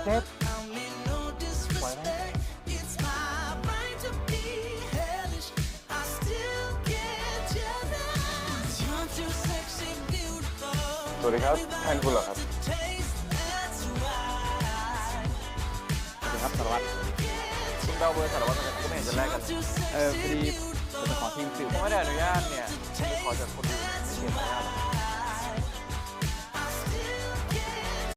เจ็บปล่อยไหมสวัสดีครับแทนคุณเหรอครับสวัสดีครับสารวัตรคุณเดาเบอร์สารวัตรอะไรก็ไม่เห็นจะแลกกันพอดีผมจะขอทีมสืบผมไม่ได้อนุญาตเนี่ยจะขอจากคนอื่นไม่เขียนอนุญาต